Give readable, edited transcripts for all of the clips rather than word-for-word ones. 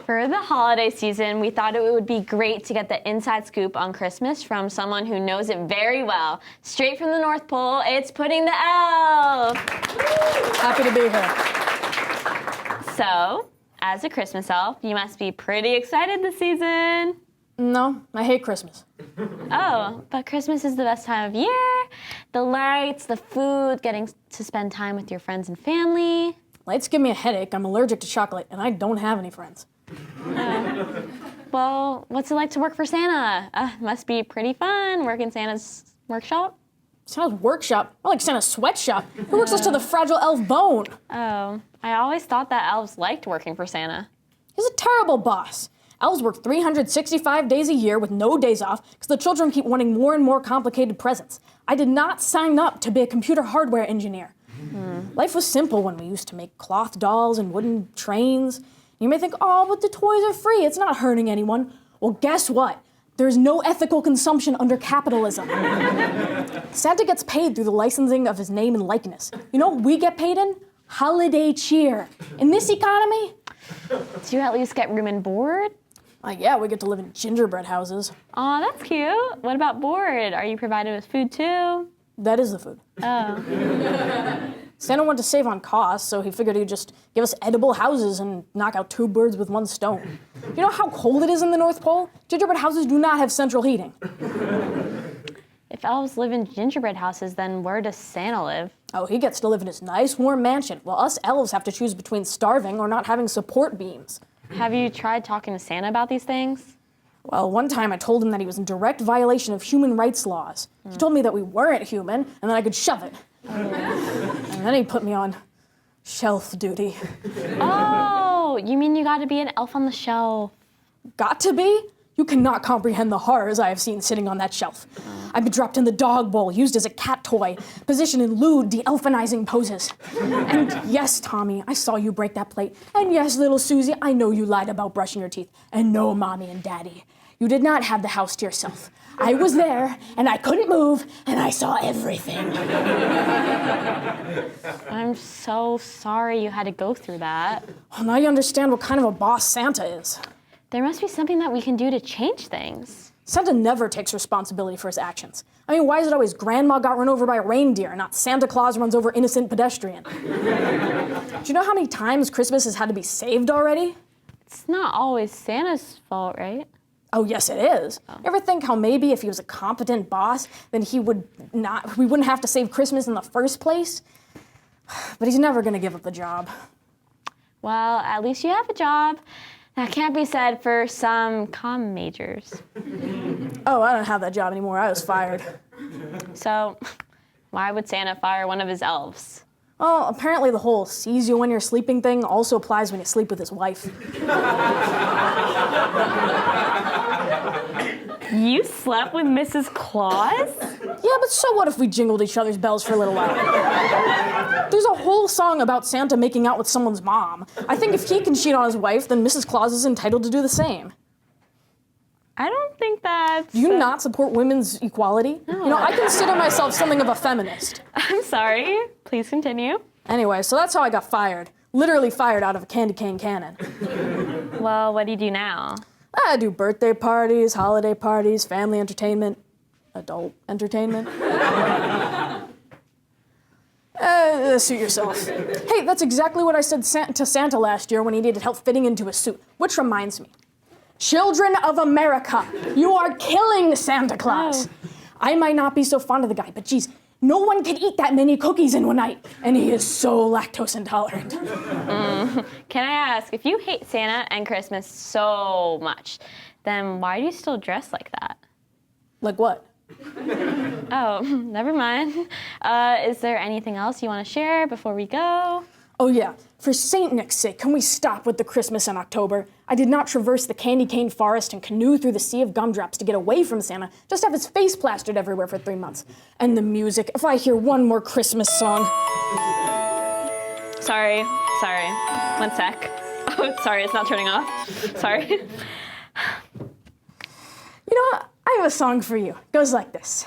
For the holiday season, we thought it would be great to get the inside scoop on Christmas from someone who knows it very well. Straight from the North Pole, it's Pudding the Elf. Happy to be here. So, as a Christmas elf, you must be pretty excited this season. No, I hate Christmas. Oh, but Christmas is the best time of year. The lights, the food, getting to spend time with your friends and family. Lights give me a headache, I'm allergic to chocolate, and I don't have any friends. Well, what's it like to work for Santa? Must be pretty fun working Santa's workshop. Santa's workshop? More like Santa's sweatshop. Who works us to the fragile elf bone? Oh, I always thought that elves liked working for Santa. He's a terrible boss. Elves work 365 days a year with no days off because the children keep wanting more and more complicated presents. I did not sign up to be a computer hardware engineer. Life was simple when we used to make cloth dolls and wooden trains. You may think, oh, but the toys are free. It's not hurting anyone. Well, guess what? There's no ethical consumption under capitalism. Santa gets paid through the licensing of his name and likeness. You know what we get paid in? Holiday cheer. In this economy? Do you at least get room and board? Yeah, we get to live in gingerbread houses. Aw, that's cute. What about board? Are you provided with food too? That is the food. Oh. Santa wanted to save on costs, so he figured he'd just give us edible houses and knock out 2 birds with 1 stone. You know how cold it is in the North Pole? Gingerbread houses do not have central heating. If elves live in gingerbread houses, then where does Santa live? Oh, he gets to live in his nice, warm mansion, while us elves have to choose between starving or not having support beams. Have you tried talking to Santa about these things? Well, one time I told him that he was in direct violation of human rights laws. He told me that we weren't human and that I could shove it. And then he put me on shelf duty. Oh, you mean you got to be an elf on the shelf? Got to be? You cannot comprehend the horrors I have seen sitting on that shelf. I've been dropped in the dog bowl, used as a cat toy, positioned in lewd, de-elfinizing poses. And yes, Tommy, I saw you break that plate. And yes, little Susie, I know you lied about brushing your teeth. And no, Mommy and Daddy, you did not have the house to yourself. I was there, and I couldn't move, and I saw everything. I'm so sorry you had to go through that. Well, now you understand what kind of a boss Santa is. There must be something that we can do to change things. Santa never takes responsibility for his actions. I mean, why is it always Grandma got run over by a reindeer, not Santa Claus runs over innocent pedestrian? Do you know how many times Christmas has had to be saved already? It's not always Santa's fault, right? Oh, yes, it is. You ever think how maybe if he was a competent boss, then we wouldn't have to save Christmas in the first place? But he's never gonna give up the job. Well, at least you have a job. That can't be said for some comm majors. Oh, I don't have that job anymore. I was fired. So, why would Santa fire one of his elves? Well, apparently the whole sees you when you're sleeping thing also applies when you sleep with his wife. You slept with Mrs. Claus? Yeah, but so what if we jingled each other's bells for a little while? There's a whole song about Santa making out with someone's mom. I think if he can cheat on his wife, then Mrs. Claus is entitled to do the same. I don't think that's... Do you not support women's equality? No. You know, I consider myself something of a feminist. I'm sorry. Please continue. Anyway, so that's how I got fired. Literally fired out of a candy cane cannon. Well, what do you do now? I do birthday parties, holiday parties, family entertainment, adult entertainment. Suit yourself. Hey, that's exactly what I said to Santa last year when he needed help fitting into a suit. Which reminds me, children of America, you are killing Santa Claus. Oh. I might not be so fond of the guy, but geez, no one can eat that many cookies in one night, and he is so lactose intolerant. Can I ask, if you hate Santa and Christmas so much, then why do you still dress like that? Like what? Oh, never mind. Is there anything else you want to share before we go? Oh yeah, for St. Nick's sake, can we stop with the Christmas in October? I did not traverse the candy cane forest and canoe through the sea of gumdrops to get away from Santa, just have his face plastered everywhere for 3 months. And the music, if I hear one more Christmas song. Sorry. 1 sec. Oh, sorry, it's not turning off. Sorry. You know what? I have a song for you. It goes like this.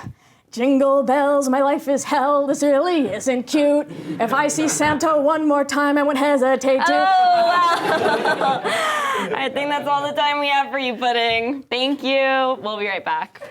Jingle bells, my life is hell, this really isn't cute. If I see Santa one more time, I won't hesitate to... Oh, wow. I think that's all the time we have for you, Pudding. Thank you. We'll be right back.